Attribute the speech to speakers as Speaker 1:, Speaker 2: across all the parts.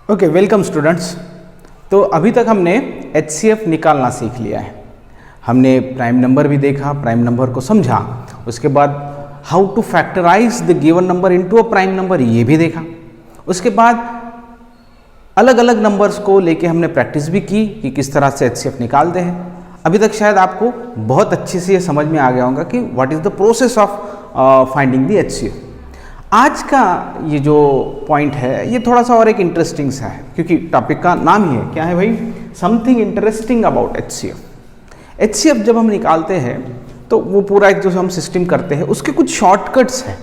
Speaker 1: Okay, welcome students. तो अभी तक हमने HCF निकालना सीख लिया है। हमने प्राइम नंबर भी देखा, प्राइम नंबर को समझा, उसके बाद how to factorize the given number into a prime number ये भी देखा। उसके बाद अलग अलग नंबर्स को लेके हमने प्रैक्टिस भी की कि किस तरह से HCF निकालते हैं। अभी तक शायद आपको बहुत अच्छे से ये समझ में आ गया होगा कि what is the process of finding the HCF। आज का ये जो पॉइंट है ये थोड़ा सा और एक इंटरेस्टिंग सा है, क्योंकि टॉपिक का नाम ही है, क्या है भाई, something interesting about HCF। HCF जब हम निकालते हैं तो वो पूरा एक जो हम सिस्टम करते हैं उसके कुछ शॉर्टकट्स हैं।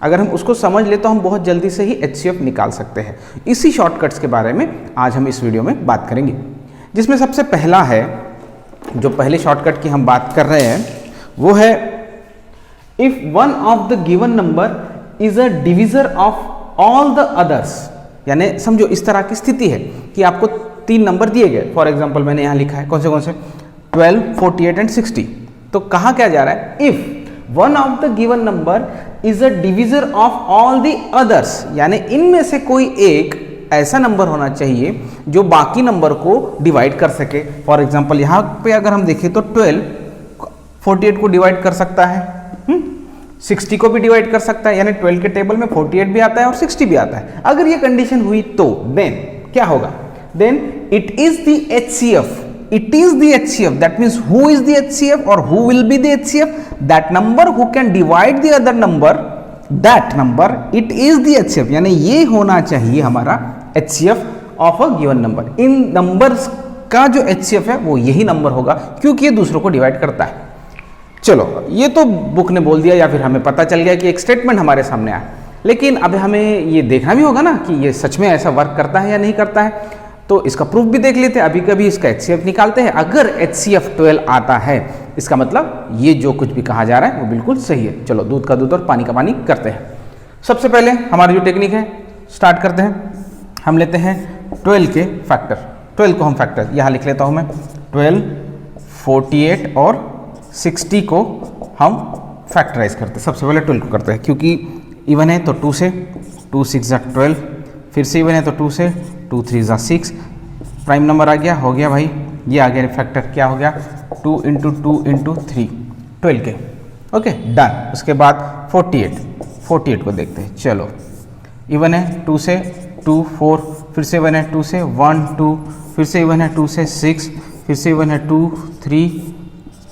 Speaker 1: अगर हम उसको समझ ले तो हम बहुत जल्दी से ही HCF निकाल सकते हैं। इसी शॉर्टकट्स के बारे में आज हम इस वीडियो में बात करेंगे, जिसमें सबसे पहला है, जो पहले शॉर्टकट की हम बात कर रहे हैं वो है if one of the given number is a divisor of all the others. यानी समझो इस तरह की स्थिति है कि आपको तीन नंबर दिए गए। फॉर एग्जांपल मैंने यहां लिखा है कौन से 12, 48 एंड 60। तो कहा क्या जा रहा है, if one of the given number is a divisor of all the others, यानी इनमें से कोई एक ऐसा नंबर होना चाहिए जो बाकी नंबर को डिवाइड कर सके। फॉर एग्जांपल यहां पे अगर हम देखें तो 12 48 को डिवाइड कर सकता है, 60 को भी डिवाइड कर सकता है, यानी 12 के टेबल में 48 भी आता है और 60 भी आता है। अगर ये कंडीशन हुई तो देन क्या होगा, then it is the HCF, it is the HCF, that means who is the HCF और who will be the HCF, that number who can divide the other number, that number it is the HCF। यानी ये होना चाहिए हमारा HCF of a given number. इन numbers का जो HCF है वो यही नंबर होगा, क्योंकि ये दूसरों को डिवाइड करता है। चलो, ये तो बुक ने बोल दिया या फिर हमें पता चल गया कि एक स्टेटमेंट हमारे सामने आया, लेकिन अब हमें ये देखना भी होगा ना कि ये सच में ऐसा वर्क करता है या नहीं करता है। तो इसका प्रूफ भी देख लेते हैं। अभी कभी इसका HCF निकालते हैं। अगर HCF 12 आता है, इसका मतलब ये जो कुछ भी कहा जा रहा है वो बिल्कुल सही है। चलो, दूध का दूध और पानी का पानी करते हैं। सबसे पहले हमारी जो टेक्निक है स्टार्ट करते हैं। हम लेते हैं 12 के फैक्टर। 12 को हम फैक्टर यहाँ लिख लेता हूँ मैं, 12, 48 और 60 को हम फैक्टराइज करते हैं। सबसे पहले 12 को करते हैं, क्योंकि इवन है तो 2 से 2 6 = 12, फिर से इवन है तो 2 से 2 3 = 6। प्राइम नंबर आ गया, हो गया भाई, ये आ गया फैक्टर, क्या हो गया, 2 × 2 × 3 12 के। Okay, done. उसके बाद 48 को देखते हैं। चलो, इवन है 2 से 2 4, फिर से इवन है 2 से 1 2, फिर से इवन है 2 से 6, फिर से इवन है 2 3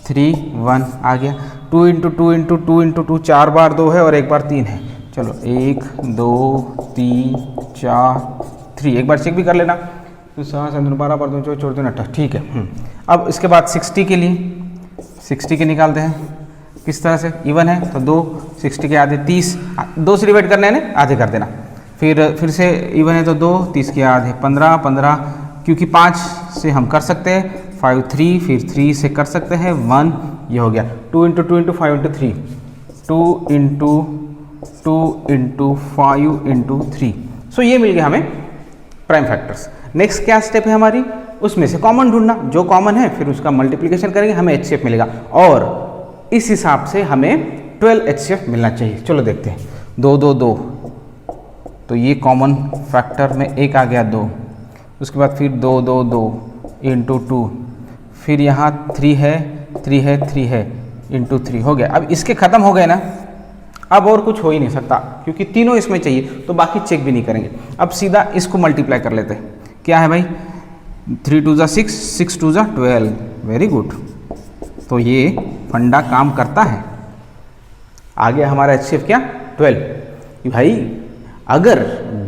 Speaker 1: 3 1 आ गया। 2 × 2 × 2 × 2 4 बार 2 है और एक बार 3 है। चलो, 1 2 3 4 3, एक बार चेक भी कर लेना। तो 7 7 12 बार 2 4 3 18, ठीक है। अब इसके बाद 60 के लिए 60 के निकालते हैं। किस तरह से, इवन है तो 2, 60 के आधे 30, 2 से डिवाइड करना है ना, आधे कर देना। फिर से इवन है तो 2, 30 के आधे 15 15, क्योंकि 5 से हम कर सकते हैं, 5 3, फिर 3 से कर सकते हैं 1, ये हो गया। 2 × 2 × 5 × 3, 2 × 2 × 5 × 3। सो ये मिल गया हमें प्राइम फैक्टर्स। नेक्स्ट क्या स्टेप है हमारी, उसमें से कॉमन ढूंढना। जो कॉमन है फिर उसका मल्टीप्लिकेशन करेंगे, हमें HCF मिलेगा, और इस हिसाब से हमें 12 HCF मिलना चाहिए। चलो देखते हैं। 2 2 2, तो ये कॉमन फैक्टर में एक आ गया 2। उसके बाद फिर 2 2 2 × 2, फिर यहाँ 3 है 3 है 3 है × 3 हो गया। अब इसके ख़त्म हो गए ना, अब और कुछ हो ही नहीं सकता, क्योंकि तीनों इसमें चाहिए, तो बाकी चेक भी नहीं करेंगे। अब सीधा इसको मल्टीप्लाई कर लेते हैं। क्या है भाई, 3 2 = 6, 6 2 = 12। Very good. तो ये फंडा काम करता है। आ गया हमारा HCF क्या, 12। भाई अगर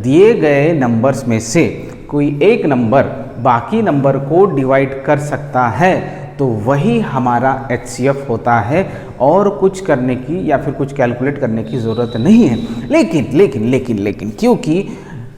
Speaker 1: दिए गए नंबर्स में से कोई एक नंबर बाकी नंबर को डिवाइड कर सकता है तो वही हमारा HCF होता है, और कुछ करने की या फिर कुछ कैलकुलेट करने की ज़रूरत नहीं है। लेकिन क्योंकि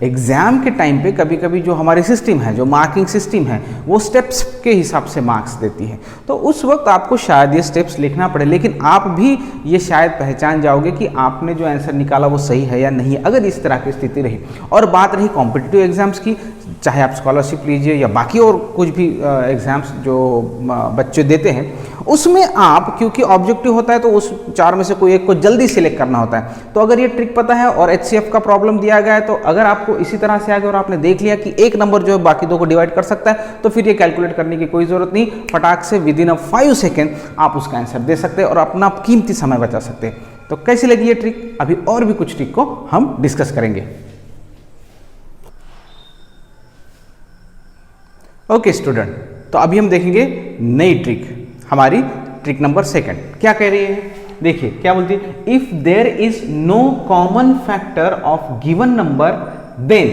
Speaker 1: एग्ज़ाम के टाइम पे कभी कभी जो हमारी सिस्टम है, जो मार्किंग सिस्टम है, वो स्टेप्स के हिसाब से मार्क्स देती है, तो उस वक्त आपको शायद ये स्टेप्स लिखना पड़े, लेकिन आप भी ये शायद पहचान जाओगे कि आपने जो आंसर निकाला वो सही है या नहीं, अगर इस तरह की स्थिति रही। और बात रही कॉम्पिटिटिव एग्जाम्स की, चाहे आप स्कॉलरशिप लीजिए या बाकी और कुछ भी एग्ज़ाम्स जो बच्चे देते हैं, उसमें आप, क्योंकि ऑब्जेक्टिव होता है तो उस 4 में से कोई एक को जल्दी सिलेक्ट करना होता है, तो अगर ये ट्रिक पता है और HCF का प्रॉब्लम दिया गया है, तो अगर आप आपको इसी तरह से आ गया और आपने देख लिया कि एक नंबर जो है बाकी दो को डिवाइड कर सकता है, तो फिर ये कैलकुलेट करने की कोई ज़रूरत नहीं, फटाक से विदिन अ 5 सेकेंड आप उसका आंसर दे सकते हैं और अपना कीमती समय बचा सकते हैं। तो कैसी लगी ये ट्रिक? अभी और भी कुछ ट्रिक को हम डिस्कस करेंगे। ओके स्टूडेंट, तो अभी हम देखेंगे नई ट्रिक, हमारी ट्रिक नंबर 2 क्या कह रही है? देखिए क्या बोलती है, if there is no common factor of given number then,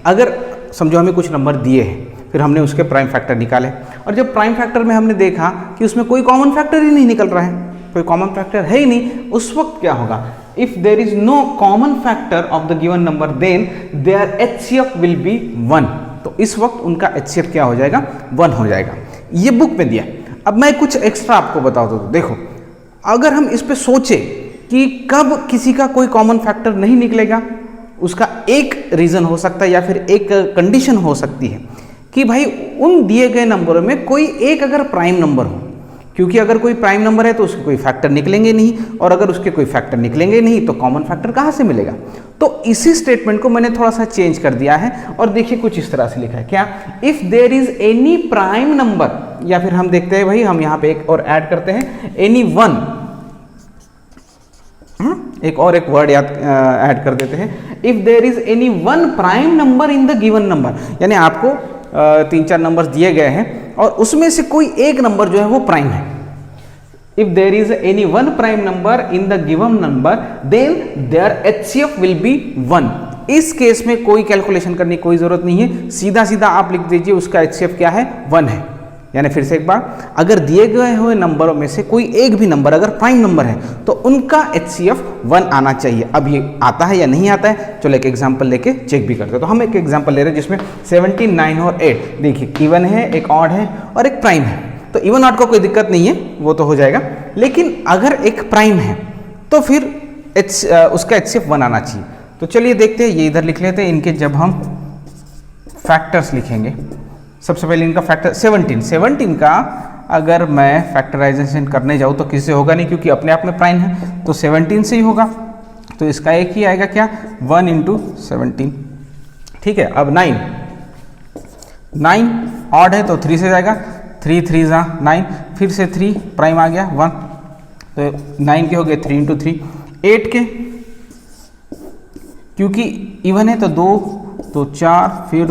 Speaker 1: अगर समझो हमें कुछ नंबर दिए हैं, फिर हमने उसके प्राइम फैक्टर निकाले, और जब प्राइम फैक्टर में हमने देखा कि उसमें कोई कॉमन फैक्टर ही नहीं निकल रहा है, कोई कॉमन फैक्टर है ही नहीं, उस वक्त क्या होगा? If there is no common factor of the given number then there HCF will be 1। तो इस वक्त उनका HCF क्या हो जाएगा? 1 हो जाएगा। ये बुक में दिया। अब मैं कुछ एक्स्ट्रा आपको बता दूं, देखो अगर हम इस पे सोचे कि कब किसी का कोई कॉमन फैक्टर नहीं निकलेगा, उसका एक रीजन हो सकता है या फिर एक कंडीशन हो सकती है कि भाई उन दिए गए नंबरों में कोई एक अगर प्राइम नंबर हो, क्योंकि अगर कोई प्राइम नंबर है तो उसके कोई फैक्टर निकलेंगे नहीं, और अगर उसके कोई फैक्टर निकलेंगे नहीं तो कॉमन फैक्टर कहाँ से मिलेगा? तो इसी स्टेटमेंट को मैंने थोड़ा सा चेंज कर दिया है और देखिए कुछ इस तरह से लिखा है, क्या? If there is any prime number, या फिर हम देखते हैं भाई, हम यहाँ पे एक और ऐड करते हैं, एनी वन, एक और एक वर्ड याद ऐड कर देते हैं, if there is any one prime number in the given number, यानी आपको 3-4 नंबर्स दिए गए हैं और उसमें से कोई एक नंबर जो है वो प्राइम है। If there is any one prime number in the given number then there HCF will be 1। इस केस में कोई कैलकुलेशन करने की कोई जरूरत नहीं है, सीधा सीधा आप लिख दीजिए उसका HCF क्या है? 1 है। यानी फिर से एक बार, अगर दिए गए हुए नंबरों में से कोई एक भी नंबर अगर प्राइम नंबर है तो उनका HCF 1 आना चाहिए। अब ये आता है या नहीं आता है, चलो एक एग्जांपल लेके चेक भी करते हैं। तो हम एक एग्जांपल ले रहे हैं जिसमें 17, 9 और 8, देखिए इवन है, एक ऑड है और एक प्राइम है। तो इवन ऑड को कोई दिक्कत नहीं है, वो तो हो जाएगा, लेकिन अगर एक प्राइम है तो फिर उसका HCF 1 आना चाहिए। तो चलिए देखते हैं, ये इधर लिख लेते हैं, इनके जब हम फैक्टर्स लिखेंगे, सबसे पहले इनका फैक्टर 17 का अगर मैं फैक्टराइजेशन करने जाऊँ तो किससे होगा नहीं, क्योंकि अपने आप में प्राइम है, तो 17 से ही होगा। तो इसका एक ही आएगा, क्या? 1 × 17, ठीक है। अब 9 ऑड है तो 3 से जाएगा, 3 3 9, फिर से 3 प्राइम आ गया 1, तो 9 के हो गए 3 × 3। 8 के क्योंकि इवन है तो 2 तो 4, फिर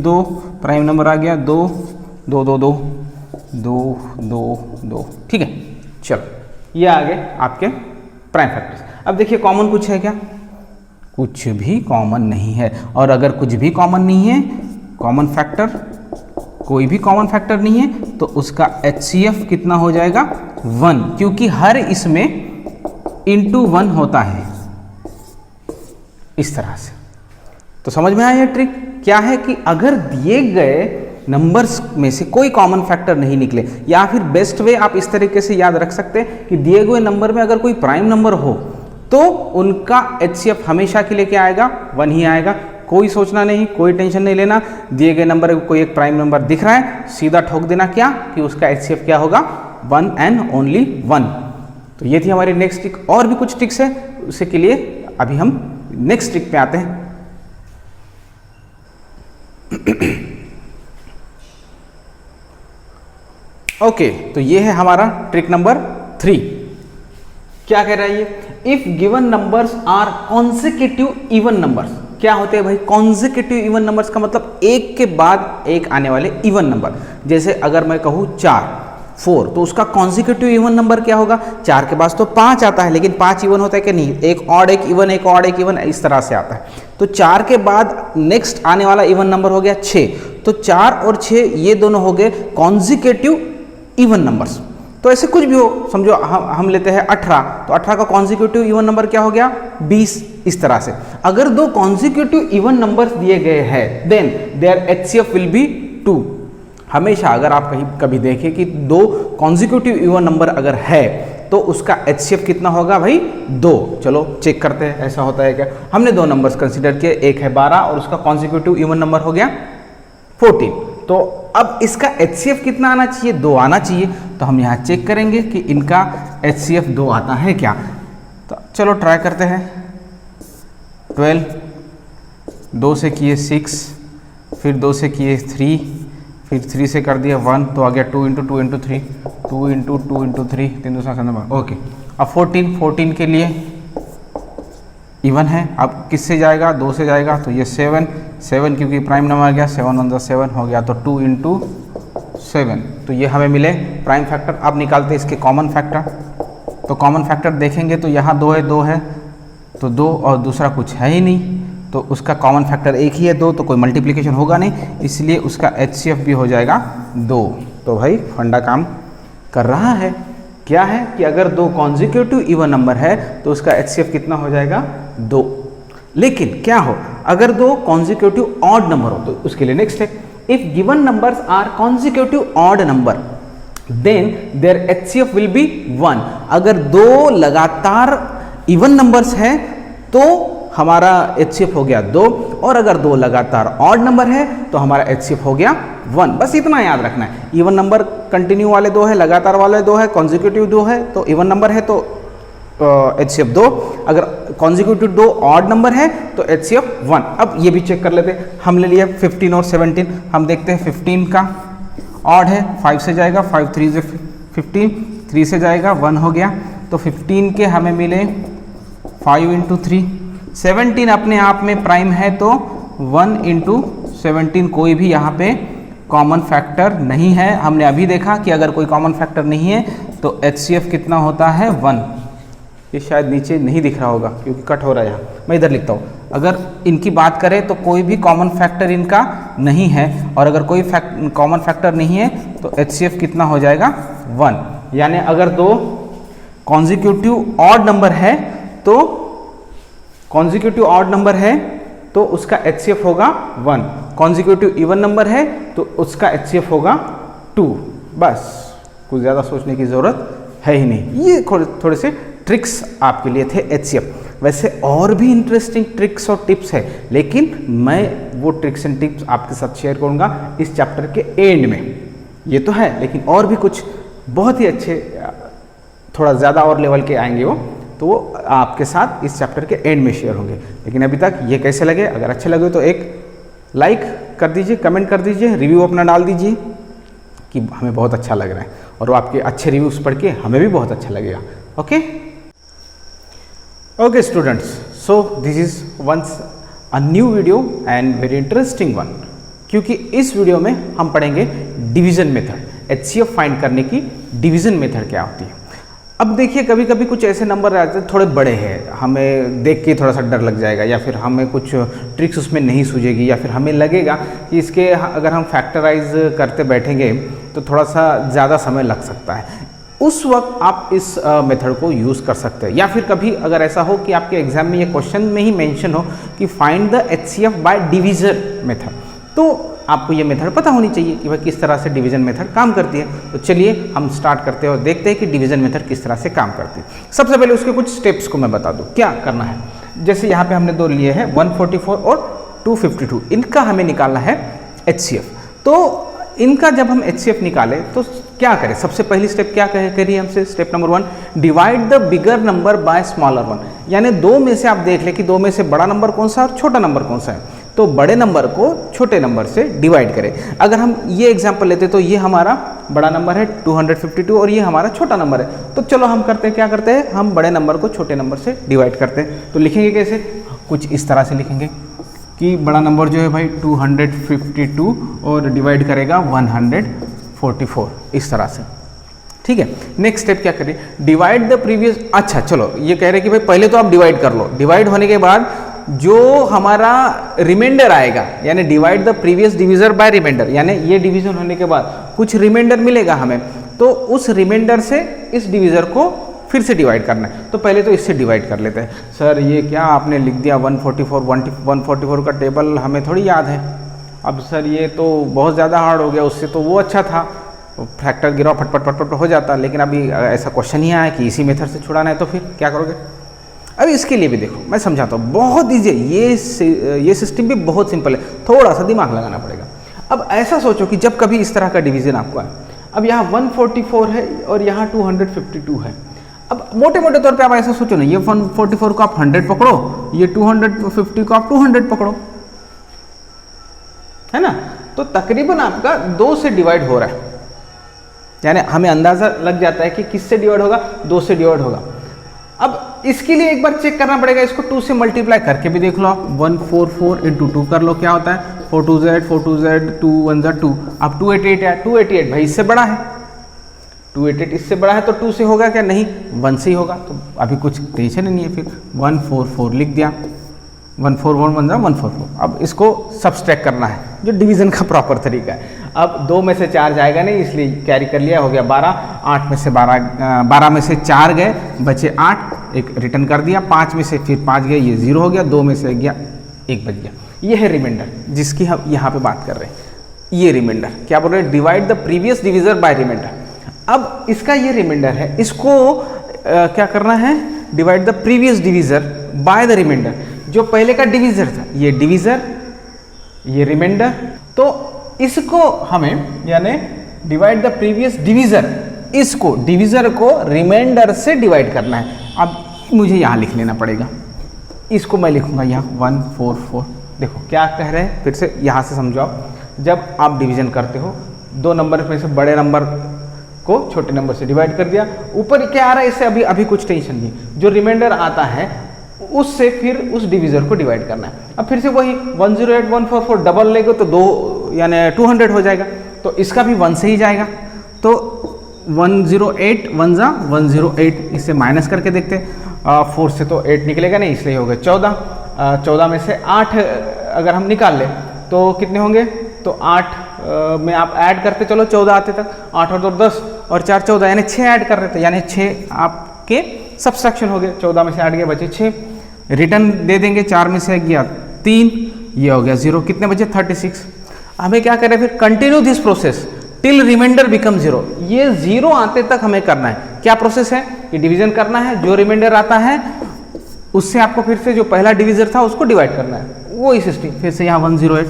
Speaker 1: 2 प्राइम नंबर आ गया 2 2 2 2 2 2 2, ठीक है। चलो ये आ गए आपके प्राइम फैक्टर्स। अब देखिए कॉमन कुछ है क्या? कुछ भी कॉमन नहीं है, और अगर कुछ भी कॉमन नहीं है, कॉमन फैक्टर कोई भी कॉमन फैक्टर नहीं है, तो उसका HCF कितना हो जाएगा? 1, क्योंकि हर इसमें × 1 होता है, इस तरह से। तो समझ में आया ट्रिक क्या है कि अगर दिए गए नंबर्स में से कोई कॉमन फैक्टर नहीं निकले, या फिर बेस्ट वे आप इस तरीके से याद रख सकते हैं कि दिए गए नंबर में अगर कोई प्राइम नंबर हो तो उनका HCF हमेशा के लिए क्या आएगा? 1 ही आएगा। कोई सोचना नहीं, कोई टेंशन नहीं लेना, दिए गए नंबर में कोई एक प्राइम नंबर दिख रहा है, सीधा ठोक देना क्या कि उसका HCF क्या होगा? 1 एंड ओनली 1। तो ये थी हमारी नेक्स्ट ट्रिक। और भी कुछ ट्रिक्स है, उसके के लिए अभी हम नेक्स्ट ट्रिक पे आते हैं। ओके, तो ये है हमारा ट्रिक नंबर 3। क्या कह रहा है ये? If given numbers are consecutive even numbers. क्या होते हैं भाई कॉन्सेक्यूटिव इवन नंबर्स? का मतलब एक के बाद एक आने वाले इवन नंबर। जैसे अगर मैं कहूँ 4 4, तो उसका कॉन्सेक्यूटिव इवन नंबर क्या होगा? 4 के पास तो 5 आता है, लेकिन 5 इवन होता है कि नहीं? एक ऑड एक इवन, एक ऑड एक इवन, इस तरह से आता है। तो 4 के बाद नेक्स्ट आने वाला इवन नंबर हो गया 6। तो 4 और 6 ये दोनों हो गए कॉन्सेक्यूटिव इवन नंबर्स। तो ऐसे कुछ भी हो, समझो हम लेते हैं 18, तो 18 का कॉन्सेक्यूटिव इवन नंबर क्या हो गया? 20। इस तरह से अगर दो कॉन्सेक्यूटिव इवन नंबर्स दिए गए हैं then there HCF will be 2। हमेशा अगर आप कभी देखें कि दो कॉन्सेक्यूटिव इवन नंबर अगर है तो उसका HCF कितना होगा भाई? 2। चलो चेक करते हैं ऐसा होता है क्या। हमने दो नंबर्स कंसीडर किए, एक है 12 और उसका कॉन्सेक्यूटिव इवन नंबर हो गया 14। तो अब इसका HCF कितना आना चाहिए? 2 आना चाहिए। तो हम यहाँ चेक करेंगे कि इनका HCF 2 आता है क्या। तो चलो ट्राई करते हैं। 12 2 से किए 6, फिर 2 से किए 3, फिर 3 से कर दिया 1, तो आ गया 2 इंटू 2 इंटू 3, 2 इंटू 2 इंटू 3, 3 दूसरा नंबर। ओके, अब 14 के लिए इवन है, अब किससे जाएगा, 2 से जाएगा, तो ये 7 क्योंकि प्राइम नंबर आ गया, 7 1 7 हो गया, तो 2 इंटू 7, तो ये हमें मिले प्राइम फैक्टर। अब निकालते हैं इसके कॉमन फैक्टर। तो कॉमन फैक्टर देखेंगे तो यहाँ 2 है तो 2 और दूसरा कुछ है ही नहीं, तो उसका कॉमन फैक्टर एक ही है 2, तो कोई मल्टीप्लिकेशन होगा नहीं, इसलिए उसका HCF भी हो जाएगा 2। तो भाई फंडा काम कर रहा है। क्या है कि अगर 2 कॉन्जिक्यूटिव इवन नंबर है तो उसका HCF कितना हो जाएगा 2। लेकिन क्या हो अगर 2 कॉन्जिक्यूटिव ऑड नंबर हो, तो उसके लिए नेक्स्ट है, if given numbers are consecutive odd number then there HCF will be 1। अगर 2 लगातार इवन नंबर्स हैं तो हमारा HCF हो गया 2, और अगर 2 लगातार ऑड नंबर है तो हमारा HCF हो गया 1। बस इतना याद रखना है। इवन नंबर कंटिन्यू वाले 2 है, लगातार वाले 2 है, कॉन्जिक्यूटिव 2 है, तो इवन नंबर है तो HCF 2, अगर कॉन्जिक्यूटिव 2 ऑड नंबर है तो HCF 1। अब ये भी चेक कर लेते हैं। हमने लिया 15 और 17, हम देखते हैं 15 का ऑड है, 5 से जाएगा, 5 3 से 15, 3 से जाएगा 1 हो गया, तो 15 के हमें मिले 5 इंटू 3। 17 अपने आप में प्राइम है तो 1 इंटू 17 कोई भी यहाँ पे कॉमन फैक्टर नहीं है। हमने अभी देखा कि अगर कोई कॉमन फैक्टर नहीं है तो HCF कितना होता है 1। ये शायद नीचे नहीं दिख रहा होगा क्योंकि कट हो रहा है यहाँ, मैं इधर लिखता हूँ। अगर इनकी बात करें तो कोई भी कॉमन फैक्टर इनका नहीं है, और अगर कोई कॉमन फैक्टर नहीं है तो HCF कितना हो जाएगा 1। यानी अगर 2 कॉन्जिक्यूटिव ऑड नंबर है तो उसका HCF होगा 1, कॉन्जिक्यूटिव इवन नंबर है तो उसका HCF होगा 2। बस कुछ ज़्यादा सोचने की ज़रूरत है ही नहीं। ये थोड़े से ट्रिक्स आपके लिए थे HCF। वैसे और भी इंटरेस्टिंग ट्रिक्स और टिप्स है, लेकिन मैं वो ट्रिक्स एंड टिप्स आपके साथ शेयर करूँगा इस चैप्टर के एंड में। ये तो है, लेकिन और भी कुछ बहुत ही अच्छे, थोड़ा ज़्यादा और लेवल के आएंगे वो, तो वो आपके साथ इस चैप्टर के एंड में शेयर होंगे। लेकिन अभी तक ये कैसे लगे, अगर अच्छे लगे तो एक लाइक कर दीजिए, कमेंट कर दीजिए, रिव्यू अपना डाल दीजिए कि हमें बहुत अच्छा लग रहा है, और वो आपके अच्छे रिव्यूज़ पढ़ के हमें भी बहुत अच्छा लगेगा। Okay students, so this is once a new video and very interesting one, क्योंकि इस वीडियो में हम पढ़ेंगे डिवीज़न मेथड, HCF फाइंड करने की डिवीज़न मेथड क्या होती है। अब देखिए कभी कभी कुछ ऐसे नंबर रहते हैं थोड़े बड़े हैं, हमें देख के थोड़ा सा डर लग जाएगा, या फिर हमें कुछ ट्रिक्स उसमें नहीं सूझेगी, या फिर हमें लगेगा कि इसके अगर हम फैक्टराइज करते बैठेंगे तो थोड़ा सा ज़्यादा समय लग सकता है। उस वक्त आप इस मेथड को यूज़ कर सकते हैं। या फिर कभी अगर ऐसा हो कि आपके एग्जाम में ये क्वेश्चन में ही मेंशन हो कि find the HCF by division method, तो आपको ये मेथड पता होनी चाहिए कि भाई किस तरह से डिवीजन मेथड काम करती है। तो चलिए हम स्टार्ट करते हैं और देखते हैं कि डिवीजन मेथड किस तरह से काम करती है। सबसे पहले उसके कुछ स्टेप्स को मैं बता दूं क्या करना है। जैसे यहाँ पे हमने 2 लिए हैं 144 और 252, इनका हमें निकालना है HCF। तो इनका जब हम HCF निकालें तो क्या करें, सबसे पहली स्टेप क्या करिए हमसे, step number 1, divide the bigger number by smaller one. यानी 2 में से आप देख लें कि 2 में से बड़ा नंबर कौन सा और छोटा नंबर कौन सा है, तो बड़े नंबर को छोटे नंबर से डिवाइड करें। अगर हम ये एग्जांपल लेते तो ये हमारा बड़ा नंबर है 252 और ये हमारा छोटा नंबर है, तो चलो हम करते हैं, क्या करते हैं, हम बड़े नंबर को छोटे नंबर से डिवाइड करते हैं। तो लिखेंगे कैसे, कुछ इस तरह से लिखेंगे कि बड़ा नंबर जो है भाई 252 और डिवाइड करेगा 144, इस तरह से। ठीक है, नेक्स्ट स्टेप क्या करें, डिवाइड द प्रीवियस। अच्छा चलो, ये कह रहे कि भाई पहले तो आप डिवाइड कर लो, डिवाइड होने के बाद जो हमारा रिमाइंडर आएगा, यानी divide the previous divisor by reminder, यानी ये डिवीजन होने के बाद कुछ रिमाइंडर मिलेगा हमें, तो उस रिमाइंडर से इस डिविजर को फिर से डिवाइड करना है। तो पहले तो इससे डिवाइड कर लेते हैं। सर ये क्या आपने लिख दिया 144 का टेबल हमें थोड़ी याद है। अब सर ये तो बहुत ज़्यादा हार्ड हो गया, उससे तो वो अच्छा था, फैक्टर गिराओ फटफट हो जाता, लेकिन अभी ऐसा क्वेश्चन ही आया कि इसी मेथड से छुड़ाना है, तो फिर क्या करोगे। अब इसके लिए भी देखो मैं समझाता हूँ, बहुत ईजी है, ये सिस्टम भी बहुत सिंपल है, थोड़ा सा दिमाग लगाना पड़ेगा। अब ऐसा सोचो कि जब कभी इस तरह का डिवीजन आपको आए, अब यहाँ 144 है और यहाँ 252 है। अब मोटे मोटे तौर पे आप ऐसा सोचो ना, ये 144 को आप 100 पकड़ो, ये 250 को आप 200 पकड़ो, तो तकरीबन आपका 2 से डिवाइड हो रहा है, यानी हमें अंदाज़ा लग जाता है कि किससे डिवाइड होगा, 2 से डिवाइड होगा। अब इसके लिए एक बार चेक करना पड़ेगा, इसको 2 से मल्टीप्लाई करके भी देख लो आप, 144 इंटू 2 कर लो, क्या होता है 4 2 Z 2 1 Z 2, अब 288 है, 288 भाई इससे बड़ा है, 288 इससे बड़ा है तो 2 से होगा क्या, नहीं 1 से ही होगा, तो अभी कुछ टेंशन ही नहीं है। फिर 144 लिख दिया, 141 1 144। अब इसको सब्सट्रैक्ट करना है, जो डिवीजन का प्रॉपर तरीका है। अब 2 में से 4 जाएगा नहीं, इसलिए कैरी कर लिया, हो गया 12, 8 में से 12 में से 4 गए, बचे 8, एक रिटर्न कर दिया, 5 में से फिर 5 गए, ये 0 हो गया, 2 में से गया 1 बच गया। ये है रिमाइंडर जिसकी हम यहाँ पे बात कर रहे हैं, ये रिमाइंडर क्या बोल रहे हैं, divide the previous divisor by reminder. अब इसका ये रिमाइंडर है, इसको क्या करना है, divide the previous divisor by the reminder, जो पहले का डिविजर था, ये डिविजर, ये रिमाइंडर, तो इसको हमें यानी डिवाइड द प्रीवियस डिविजर, इसको डिविजर को रिमाइंडर से डिवाइड करना है। अब मुझे यहाँ लिख लेना पड़ेगा, इसको मैं लिखूंगा यहाँ 144। देखो क्या कह रहे हैं, फिर से यहाँ से समझाओ, जब आप डिवीजन करते हो 2 नंबर में से बड़े नंबर को छोटे नंबर से डिवाइड कर दिया, ऊपर क्या आ रहा है, इससे अभी कुछ टेंशन नहीं, जो रिमाइंडर आता है उससे फिर उस डिविजर को डिवाइड करना है। अब फिर से वही 108 144 डबल लेंगे तो 2 यानी 200 हो जाएगा, तो इसका भी 1 से ही जाएगा, तो 108 1 जा 108, इससे माइनस करके देखते हैं, 4 से तो 8 निकलेगा नहीं, इसलिए हो गया 14, 14 में से 8 अगर हम निकाल लें तो कितने होंगे, तो 8 में आप ऐड करते चलो 14 आते तक, 8 और 2 10 और 4 14, यानी 6 ऐड कर रहे थे, यानी 6 आपके सब्सट्रैक्शन हो गए, 14 में से 8 गए, बचे 6, रिटर्न दे देंगे, 4 में से गया 3, ये हो गया 0, कितने बचे 36। हमें क्या करें फिर, continue this process till reminder become 0, ये 0 आते तक हमें करना है। क्या प्रोसेस है, कि डिवीजन करना है, जो रिमाइंडर आता है उससे आपको फिर से जो पहला डिविजर था उसको डिवाइड करना है, वो ही सिस्टम। फिर से यहाँ 108,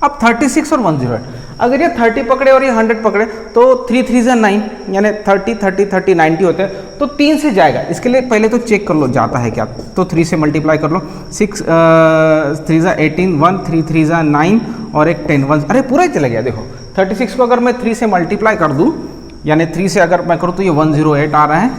Speaker 1: अब 36 और 108, अगर ये 30 पकड़े और ये 100 पकड़े तो 3 3 जा 9, यानी 30 30 30 90 होते हैं, तो 3 से जाएगा। इसके लिए पहले तो चेक कर लो जाता है क्या, तो 3 से मल्टीप्लाई कर लो, 6 3 जा 18, 1 3 3 जा 9 और एक 10 1, अरे पूरा ही चला गया। देखो 36 को अगर मैं 3 से मल्टीप्लाई कर दूँ, यानी 3 से अगर मैं करूँ तो ये 108 आ रहा है,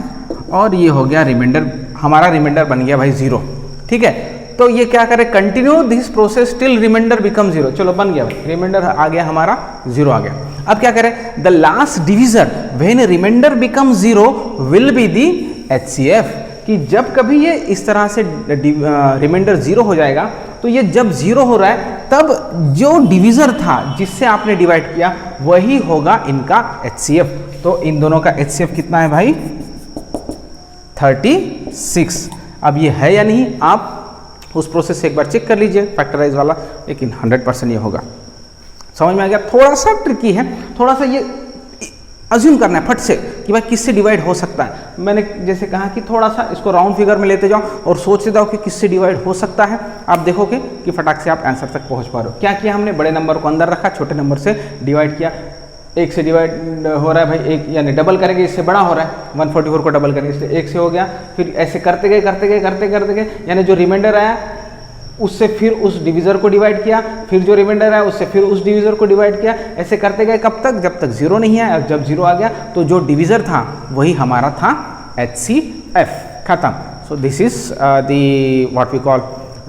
Speaker 1: और ये हो गया रिमाइंडर, हमारा रिमाइंडर बन गया भाई 0, ठीक है। तो ये क्या करें, continue this process till reminder become 0, चलो बन गया भाई, रिमाइंडर आ गया हमारा 0 आ गया। अब क्या करें, the last divisor when reminder become 0 will be the HCF, कि जब कभी ये इस तरह से रिमाइंडर 0 हो जाएगा, तो ये जब 0 हो रहा है तब जो डिविजर था जिससे आपने डिवाइड किया वही होगा इनका HCF। तो इन दोनों का HCF कितना है भाई, 36। अब ये है या नहीं, आप उस प्रोसेस से एक बार चेक कर लीजिए फैक्टराइज वाला, लेकिन 100% ये होगा। समझ में आ गया, थोड़ा सा ट्रिकी है, थोड़ा सा ये अज्यूम करना है फट से कि भाई किससे डिवाइड हो सकता है। मैंने जैसे कहा कि थोड़ा सा इसको राउंड फिगर में लेते जाओ और सोचते जाओ कि किससे डिवाइड हो सकता है, आप देखोगे कि फटाक से आप आंसर तक पहुंच पा रहे हो। क्या किया हमने, बड़े नंबर को अंदर रखा, छोटे नंबर से डिवाइड किया, 1 से डिवाइड हो रहा है भाई 1, यानी डबल करेंगे इससे बड़ा हो रहा है, 144 को डबल करेंगे इसलिए 1 से हो गया, फिर ऐसे करते गए, यानी जो रिमाइंडर आया उससे फिर उस डिविजर को डिवाइड किया, फिर जो रिमाइंडर आया उससे फिर उस डिविजर को डिवाइड किया, ऐसे करते गए कब तक, जब तक 0 नहीं आया। जब 0 आ गया तो जो डिविजर था वही हमारा था HCF, खत्म। So this is the what we call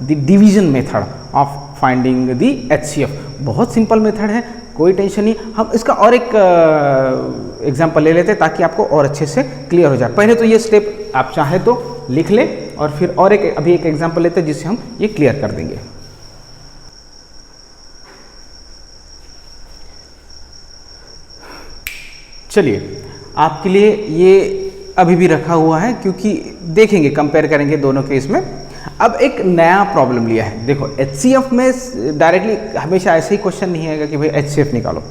Speaker 1: the division method of finding the HCF। बहुत सिंपल मेथड है, कोई टेंशन नहीं। हम इसका और एक एग्जाम्पल ले लेते हैं ताकि आपको और अच्छे से क्लियर हो जाए। पहले तो ये स्टेप आप चाहे तो लिख ले, और फिर और अभी एक एग्जाम्पल लेते हैं जिससे हम ये क्लियर कर देंगे। चलिए, आपके लिए ये अभी भी रखा हुआ है क्योंकि देखेंगे, कंपेयर करेंगे दोनों केस में। अब एक नया प्रॉब्लम लिया है, देखो HCF में डायरेक्टली हमेशा ऐसे ही क्वेश्चन नहीं आएगा कि भाई HCF निकालो।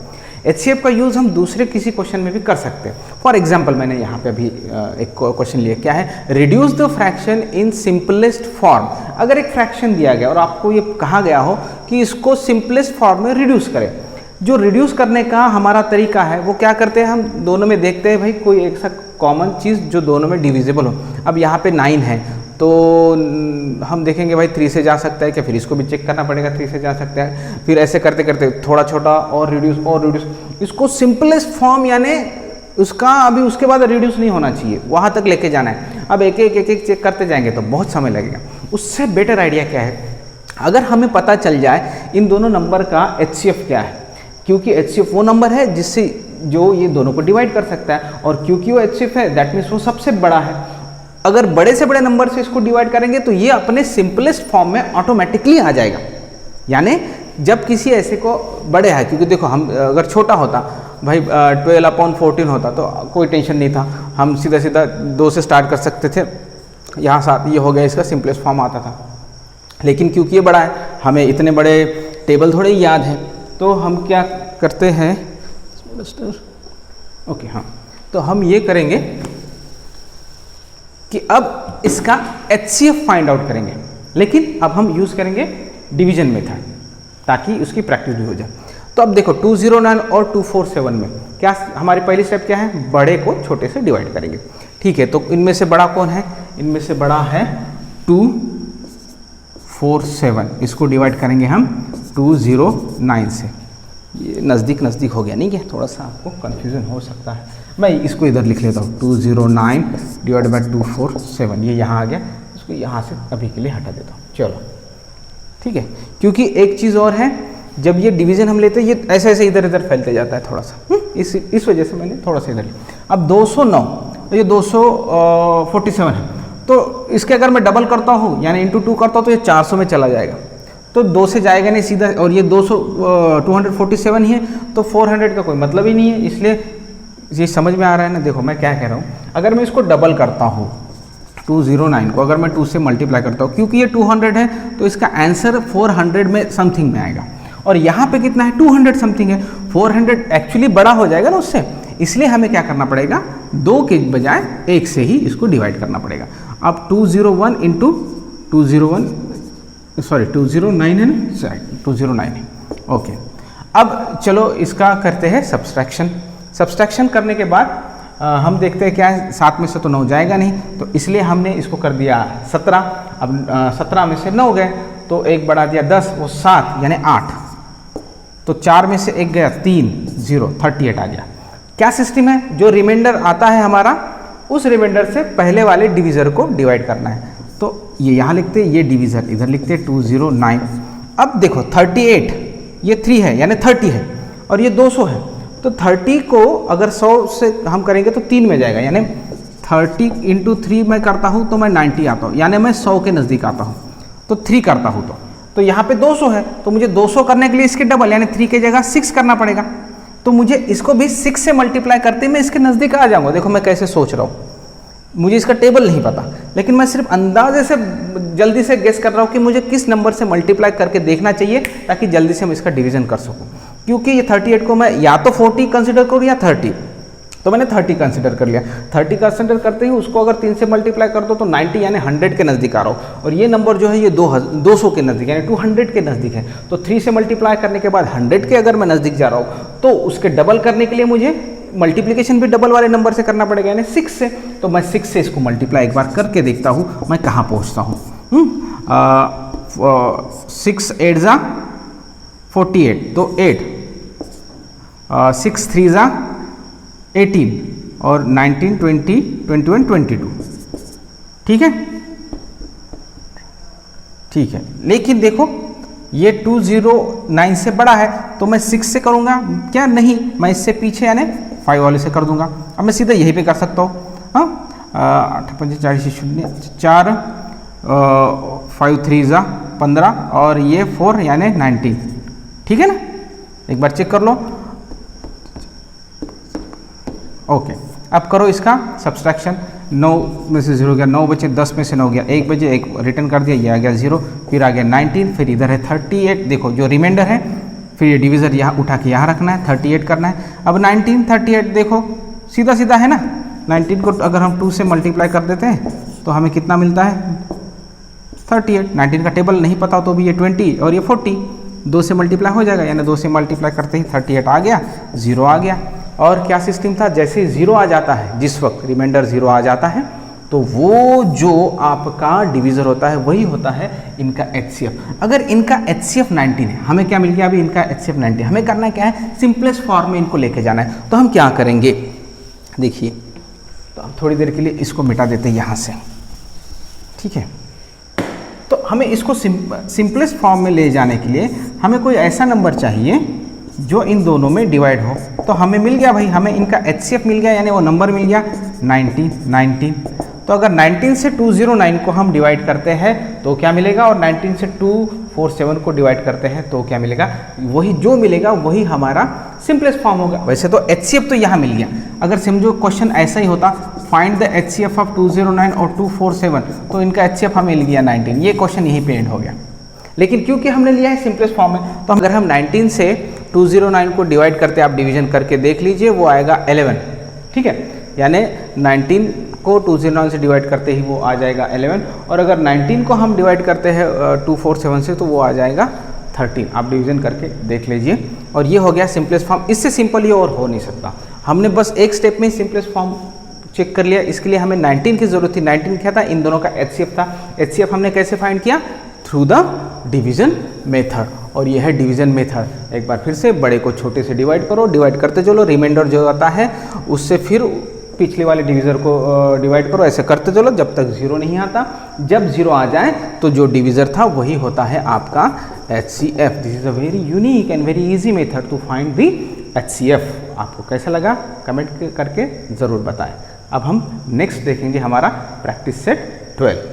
Speaker 1: HCF का यूज़ हम दूसरे किसी क्वेश्चन में भी कर सकते हैं। फॉर एग्जाम्पल मैंने यहाँ पे अभी एक क्वेश्चन लिया, क्या है, reduce the fraction in simplest form. अगर एक फ्रैक्शन दिया गया और आपको ये कहा गया हो कि इसको सिंपलेस्ट फॉर्म में रिड्यूस करें, जो रिड्यूस करने का हमारा तरीका है वो क्या करते हैं, हम दोनों में देखते हैं भाई कोई ऐसा कॉमन चीज़ जो दोनों में डिविजिबल हो। अब यहाँ पे 9 है तो हम देखेंगे भाई 3 से जा सकता है क्या, फिर इसको भी चेक करना पड़ेगा 3 से जा सकता है, फिर ऐसे करते करते थोड़ा छोटा और रिड्यूस, इसको सिंपलेस्ट फॉर्म यानी उसका अभी उसके बाद रिड्यूस नहीं होना चाहिए, वहाँ तक लेके जाना है। अब एक एक चेक करते जाएंगे तो बहुत समय लगेगा। उससे बेटर आइडिया क्या है, अगर हमें पता चल जाए इन दोनों नंबर का HCF क्या है, क्योंकि HCF वो नंबर है जिससे जो ये दोनों को डिवाइड कर सकता है, और क्योंकि वो HCF है दैट मीन्स वो सबसे बड़ा है। अगर बड़े से बड़े नंबर से इसको डिवाइड करेंगे तो ये अपने सिंपलेस्ट फॉर्म में ऑटोमेटिकली आ जाएगा। यानी जब किसी ऐसे को बड़े है, क्योंकि देखो हम अगर छोटा होता भाई 12/14 होता तो कोई टेंशन नहीं था, हम सीधा सीधा 2 से स्टार्ट कर सकते थे, यहाँ साथ ये हो गया, इसका सिंपलेस्ट फॉर्म आता था। लेकिन क्योंकि ये बड़ा है, हमें इतने बड़े टेबल थोड़े ही याद है, तो हम क्या करते हैं, ओके हाँ, तो हम ये करेंगे कि अब इसका HCF फाइंड आउट करेंगे, लेकिन अब हम यूज़ करेंगे डिवीजन मेथड ताकि उसकी प्रैक्टिस भी हो जाए। तो अब देखो 209 और 247 में क्या हमारी पहली स्टेप क्या है, बड़े को छोटे से डिवाइड करेंगे। ठीक है, तो इनमें से बड़ा कौन है, इनमें से बड़ा है 247, इसको डिवाइड करेंगे हम 209 से। ये नज़दीक नज़दीक हो गया नहीं क्या, थोड़ा सा आपको कन्फ्यूज़न हो सकता है, मैं इसको इधर लिख लेता हूँ 209 डिवाइड बाई 247, ये यहाँ आ गया, इसको यहाँ से अभी के लिए हटा देता हूँ। चलो ठीक है, क्योंकि एक चीज़ और है, जब ये डिवीज़न हम लेते हैं ये ऐसे ऐसे इधर इधर फैलते जाता है थोड़ा सा, इस वजह से मैंने थोड़ा सा इधर लिया। अब 209 ये 247 है, तो इसके अगर मैं डबल करता हूँ यानी इंटू 2 करता हूँ तो ये 400 में चला जाएगा, तो 2 से जाएगा नहीं सीधा, और ये 247 ही है तो 400 का कोई मतलब ही नहीं है। इसलिए ये समझ में आ रहा है ना, देखो मैं क्या कह रहा हूँ, अगर मैं इसको डबल करता हूँ 209 को अगर मैं 2 से मल्टीप्लाई करता हूँ, क्योंकि ये 200 है तो इसका आंसर 400 में समथिंग में आएगा, और यहाँ पे कितना है 200 समथिंग है, 400 एक्चुअली बड़ा हो जाएगा ना उससे, इसलिए हमें क्या करना पड़ेगा, 2 के बजाय 1 से ही इसको डिवाइड करना पड़ेगा। अब 201 इंटू 209 है ना, 209 है, ओके। अब चलो इसका करते हैं सब्सट्रैक्शन करने के बाद हम देखते हैं क्या है, 7 में से तो 9 जाएगा नहीं, तो इसलिए हमने इसको कर दिया 17। अब 17 में से 9 गए तो एक बढ़ा दिया 10, वो 7 यानी 8, तो 4 में से 1 गया 3, 0, 38 आ गया। क्या सिस्टम है, जो रिमाइंडर आता है हमारा उस रिमाइंडर से पहले वाले डिवीज़र को डिवाइड करना है, तो ये यहाँ लिखते, ये डिवीज़र इधर लिखते 209। अब देखो 38 ये 3 है यानी 30 है, और ये 200 है, तो 30 को अगर 100 से हम करेंगे तो 3 में जाएगा, यानी 30 इंटू 3 मैं करता हूँ तो मैं 90 आता हूँ, यानी मैं 100 के नज़दीक आता हूँ, तो 3 करता हूँ तो यहाँ पे 200 है, तो मुझे 200 करने के लिए इसके डबल यानी 3 की जगह 6 करना पड़ेगा, तो मुझे इसको भी 6 से मल्टीप्लाई करते मैं इसके नज़दीक आ जाऊँगा। देखो मैं कैसे सोच रहा हूँ, मुझे इसका टेबल नहीं पता, लेकिन मैं सिर्फ अंदाजे से जल्दी से गेस कर रहा हूँ कि मुझे किस नंबर से मल्टीप्लाई करके देखना चाहिए ताकि जल्दी से मैं इसका डिवीज़न कर सकूँ। क्योंकि ये 38 को मैं या तो 40 कंसिडर करूँ या 30, तो मैंने 30 कंसिडर कर लिया। 30 कंसिडर करते ही उसको अगर 3 से मल्टीप्लाई कर दो तो 90 यानी 100 के नज़दीक आ रहा हूँ, और ये नंबर जो है ये 200 के नज़दीक यानी 200 के नज़दीक है। तो 3 से मल्टीप्लाई करने के बाद 100 के अगर मैं नज़दीक जा रहा हूँ तो उसके डबल करने के लिए मुझे मल्टीप्लिकेशन भी डबल वाले नंबर से करना पड़ेगा यानी 6 से। तो मैं 6 से इसको मल्टीप्लाई एक बार करके देखता हूँ मैं कहाँ पहुँचता हूँ। 6 8 ज़ा 48, तो 8, 6 3 ज़ा 18 और 19 20 21 22, ठीक है ठीक है। लेकिन देखो ये 209 से बड़ा है तो मैं 6 से करूँगा क्या, नहीं, मैं इससे पीछे यानी 5 वाले से कर दूंगा। अब मैं सीधा यहीं पे कर सकता हूँ, हाँ 8 5 40 0 4 5 3 ज़ा 15 और ये 4 यानी 19, ठीक है ना। एक बार चेक कर लो, ओके। अब करो इसका सब्सट्रैक्शन, 9 में से 0 गया, 9 बचे, 10 में से 9 गया, 1 बजे 1 रिटर्न कर दिया, ये आ गया 0, फिर आ गया 19, फिर इधर है 38। देखो जो रिमाइंडर है फिर ये डिवीज़र यहाँ उठा के यहाँ रखना है, 38 करना है। अब 19 38 देखो सीधा सीधा है ना, 19 को अगर हम 2 से मल्टीप्लाई कर देते हैं तो हमें कितना मिलता है 38। 19 का टेबल नहीं पता तो भी ये 20 और ये 40, 2 से मल्टीप्लाई हो जाएगा यानी 2 से मल्टीप्लाई करते ही 38 आ गया, 0 आ गया। और क्या सिस्टम था, जैसे 0 आ जाता है, जिस वक्त रिमाइंडर 0 आ जाता है तो वो जो आपका डिवीज़र होता है वही होता है इनका HCF। अगर इनका HCF 19 है, हमें क्या मिल गया अभी, इनका HCF 19, हमें करना क्या है, सिंपलेस्ट फॉर्म में इनको लेके जाना है। तो हम क्या करेंगे, देखिए, तो हम थोड़ी देर के लिए इसको मिटा देते हैं यहाँ से, ठीक है। तो हमें इसको सिंपलेस्ट फॉर्म में ले जाने के लिए हमें कोई ऐसा नंबर चाहिए जो इन दोनों में डिवाइड हो। तो हमें मिल गया भाई, हमें इनका HCF मिल गया, यानी वो नंबर मिल गया 19। तो अगर 19 से 209 को हम डिवाइड करते हैं तो क्या मिलेगा, और 19 से 247 को डिवाइड करते हैं तो क्या मिलेगा, वही जो मिलेगा वही हमारा सिंपलेस्ट फॉर्म होगा। वैसे तो HCF तो यहाँ मिल गया, अगर समझो क्वेश्चन ऐसा ही होता, फाइंड द HCF ऑफ 209 और 247, तो इनका HCF हमें मिल गया 19, ये क्वेश्चन यहीं पे एंड हो गया। लेकिन क्योंकि हमने लिया है सिंपलेस्ट फॉर्म में, तो अगर हम 19 से 209 को डिवाइड करते हैं, आप डिवीजन करके देख लीजिए, वो आएगा 11, ठीक है। यानी 19 को 209 से डिवाइड करते ही वो आ जाएगा 11, और अगर 19 को हम डिवाइड करते हैं 247 से तो वो आ जाएगा 13। आप डिवीजन करके देख लीजिए, और ये हो गया सिंपलेस्ट फॉर्म। इससे सिंपल ये और हो नहीं सकता। हमने बस एक स्टेप में सिंपलेस्ट फॉर्म चेक कर लिया, इसके लिए हमें 19 की जरूरत थी। 19 क्या था, इन दोनों का HCF था। HCF हमने कैसे फाइंड किया, थ्रू द डिवीजन मेथड, और यह है डिवीजन मेथड। एक बार फिर से बड़े को छोटे से डिवाइड करो, डिवाइड करते चलो, रिमाइंडर जो आता है उससे फिर पिछले वाले डिवीज़र को डिवाइड करो, ऐसे करते चलो जब तक 0 नहीं आता। जब 0 आ जाए तो जो डिवीज़र था वही होता है आपका HCF। This is a very unique and very easy method to find the HCF। आपको कैसा लगा कमेंट करके ज़रूर बताएं। अब हम नेक्स्ट देखेंगे हमारा प्रैक्टिस सेट 12।